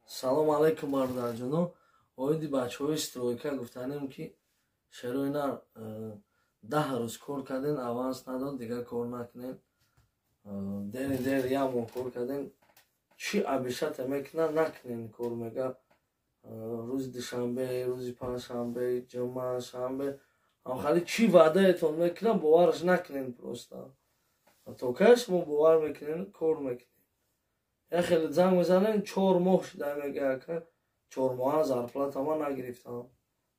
سلام علیکم برادرجانو. اویدی بچه های استرویکا گفتنیم که چرا اینا 10 روز کار کردن آوانس نداد دیگه کار نکنین. دیر یامو کار کردن چی ابیشت میکنن نکنین کار میگه روز دوشنبه، روز پنجشنبه، جمعه، شنبه هم خالی چی وعده ایتون میکنن باورش نکنین پروستا تو کش مو باور میکنین کار میکنین. خیلی زنگ میزنن 4 ماه شده میگه که 4 ماه зарплата ما نگرفتم.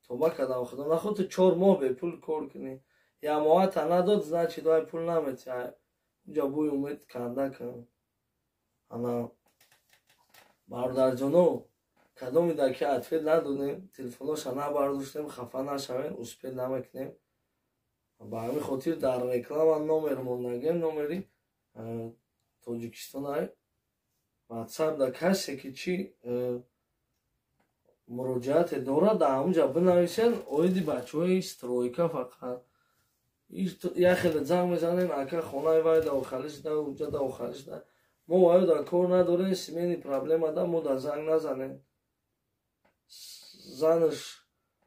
توبه کردم خودم نخود تو 4 ماه به پول کار کنی یا ماه تا نداد значит دای پول نمیتی اونجا بوی امید کنده کن. انا برادرجانو کدومی در که اتفیل ندونیم تلفناش نبرداشتیم خفه نشوین اسپیل نمیکنیم با همین خاطر در رکلام نمرمون نگیم نمری توجیکستان های واتساپ در کسی که چی مراجعت داره در همونجا بنویسن اویدی بچه های استرویکا فقط یا خیلی زنگ میزنیم اکا خونه وای در آخرش ده اونجا در آخرش ده ما وای در کار نداریم سیمینی پرابلم ده ما در زنگ نزنیم زنش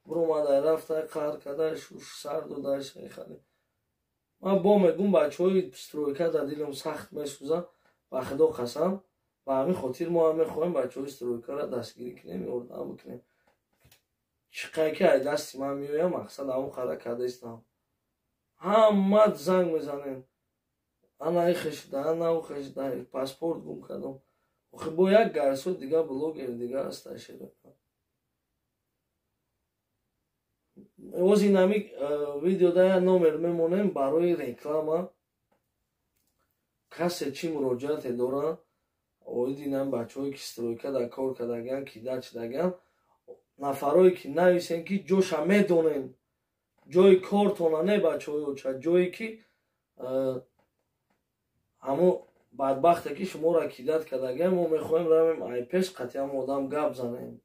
برومده رفته قهر کده شوش سر داده خیلی من با میگم بچه های استرویکا در دیلم سخت میسوزه و خدا قسم و همین خاطر ما هم میخوایم بچه های استرویکا را دستگیری کنیم اردن بکنیم چقدر که دستی من میویم مقصد همون قدر کده استم همه زنگ میزنیم انا ای خشده انا او خشده پاسپورت گم کردم خب با یک گرسو دیگه بلوگر دیگه هستش اوز این همی ویدیو ده نومر میمونیم برای رکلام کسی چی مراجعت داره اویدی نم بچه های که استرویکا در کار کردگن که در چدگن نفرهایی که نویسن که جوش هم میدونن جای کارتونه نه بچه های اوچه جایی که همو بدبخته که شما را کیدت کردگن ما میخوایم رویم ای پیش قطعی هم آدم گپ زنیم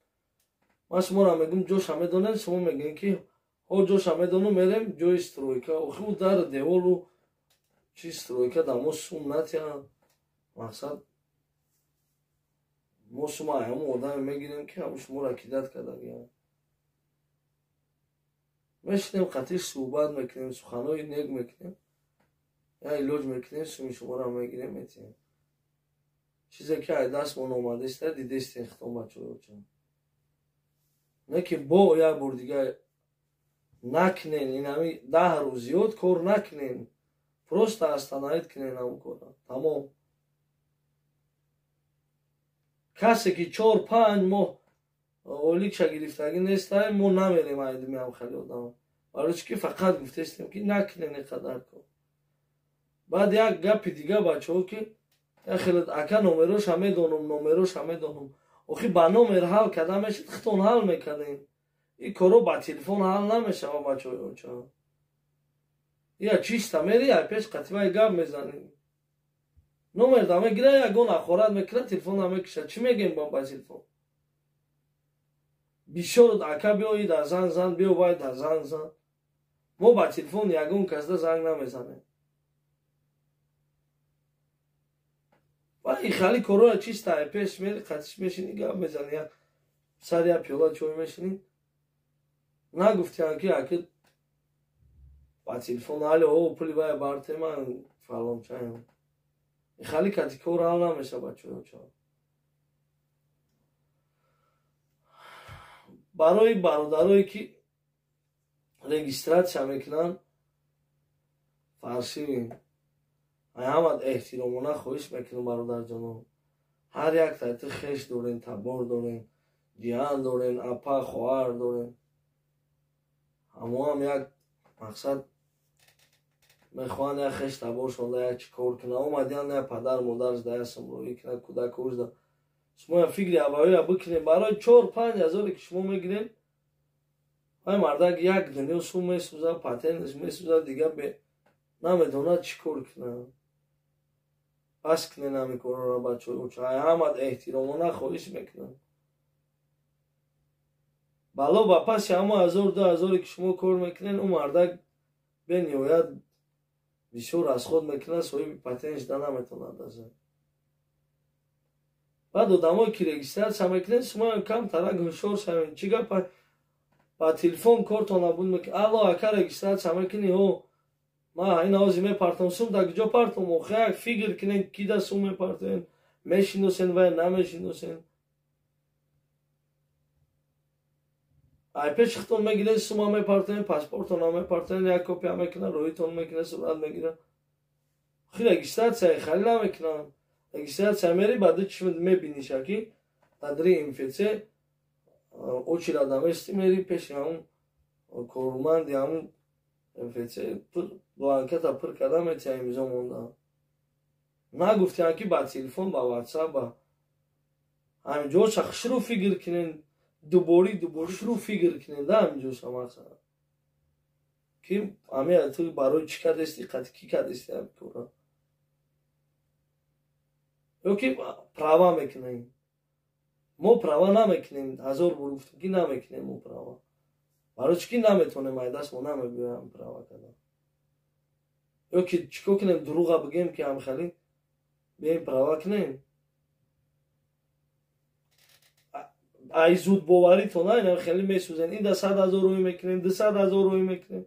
ما شما را میگم جوش هم میدونن شما میگن که ها جوش هم میدونن میریم جای استرویکا اخی در دیولو چی استرویکا در ما سنت یا مقصد ما شما همون آدم میگیریم که همون شما را کیدت کردگن میشنیم قطعی صحبت میکنیم سخنهای نیک میکنیم یا ایلوج میکنیم شما را میگیریم میتیم چیزی که دست من آمده است دیده است اختام بچه های چون نه که با یک بار دیگه نکنین این همی 10 روز زیاد کار نکنین پروست استانایت کنین همون کار تمام کسی که 4-5 ماه اولیک شگرفتگی نیست ما نمیریم ایدمی هم خیلی آدم برای که فقط گفته استیم که نکنین قدر کن بعد یک گپ دیگه بچه ها که خیلی اکا نومروش همه دانم نومروش همه دانم اخی با نومر حل کده میشید خطون حل میکنین این کارو با تلفن حل نمیشه بچه های یا چیستا میری یا پیش قطعه گپ میزنین نومر دامه گیره یکون اخورت میکنه تلفن همه کشه چی میگیم با تلفن بیشورد اکا بیایی در زن بیو باید در زن ما با تلفن یکون کسده زنگ نمیزنه و این خیلی کرونا چیستا پیش میری قطعش میشینی گپ میزنی سر یا پیولا چوی میشینی نگفتی که اکید با تلفن حالی او پولی باید بارته من فلان چایم این خیلی کتی کور حال نمیشه بچه ها برای برادرهایی که رگیسترات میکنن فرشی همه احترامونه خواهش میکنم برادر جانم هر یک تایت خش دارین تبار دارین جیان دارین اپا خواهر دارین همه هم یک مقصد میخوان یک خش تبار شده یک چی کار کنه اومدین نه پدر مادرش ده سمروی کنه کودک کورش ده شما فکری اوایی بکنین برای 4-5 هزاری که شما میگیرین های مردک یک دنیا سو میسوزه پتنش میسوزه دیگه به نمیدونه چی کار کنه پس کنه نمیکنه را بچه های همه احترامونه خواهش میکنن بلا با پس همه 1000-2000 که شما کار میکنین اون مردک به نیویت بسیار از خود میکنه صاحب پتنش ده نمیتونه دازه بعد آدمایی که رجیستراسیون میکنن شما کم ترک هوشیار شوین. چیکار با تلفن کارتون نبود میکنه. الله اکر رجیستراسیون میکنی او ما این آزی میپرتم سوم تا کجا پرتم و خیلی فکر کنین کی دا سوم میپرتن میشناسن و نمیشناسن. ای پیش خودتون میگیرن سوم میپرتن پاسپورتون میپرتن یک کپی میکنن رویتون میکنن صورت میگیرن. خیلی رجیستراسیون خیلی نمیکنن. رجیستراسیون میری بعد چی میبینی شکی تدری اینفیکسه очередь адам است میری پیش همون کارمند همون اینفیکسه бланкета پر کردم میتونی امضا موندم. نگفتیم که با تلفن با واتساپ با همینجا شروع فکر کنین دوباره شروع فکر کنین ده همینجا شما سر که همه تو برای چی کردستی قد کی کردستی هم کورا یا که پراوا میکنیم ما پراوا نمیکنیم. هزار بار گفتیم که نمیکنیم ما پراوا برای چی نمیتونیم دست ما نمیگویم پراوا کردن یا که چیکار کنیم دروغ بگیم که هم خیلی بیایم پراوا کنیم. ای زود باوری تو نه خیلی میسوزن. این 100,000 روی میکنیم 200,000 روی میکنیم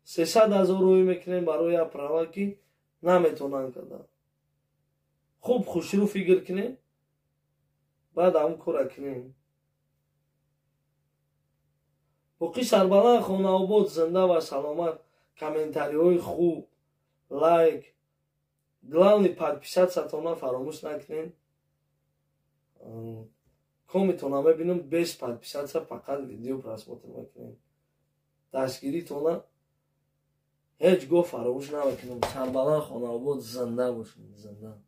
300,000 روی میکنیم برای پراوا که نمیتونن کردن. خوب خوش رو فکر کنیم بعد هم کار کنیم. باقی سربلند خانه آباد زنده و سلامت. کامنتاری های خوب لایک главный подписаться فراموش نکنین. кометона мебинам без подписаться фақат видео просмотр мекунем. дастгиритона ҳеҷ гоҳ фаромӯш намекунем. Сарбаланд Хонаобод занда бошед, занда.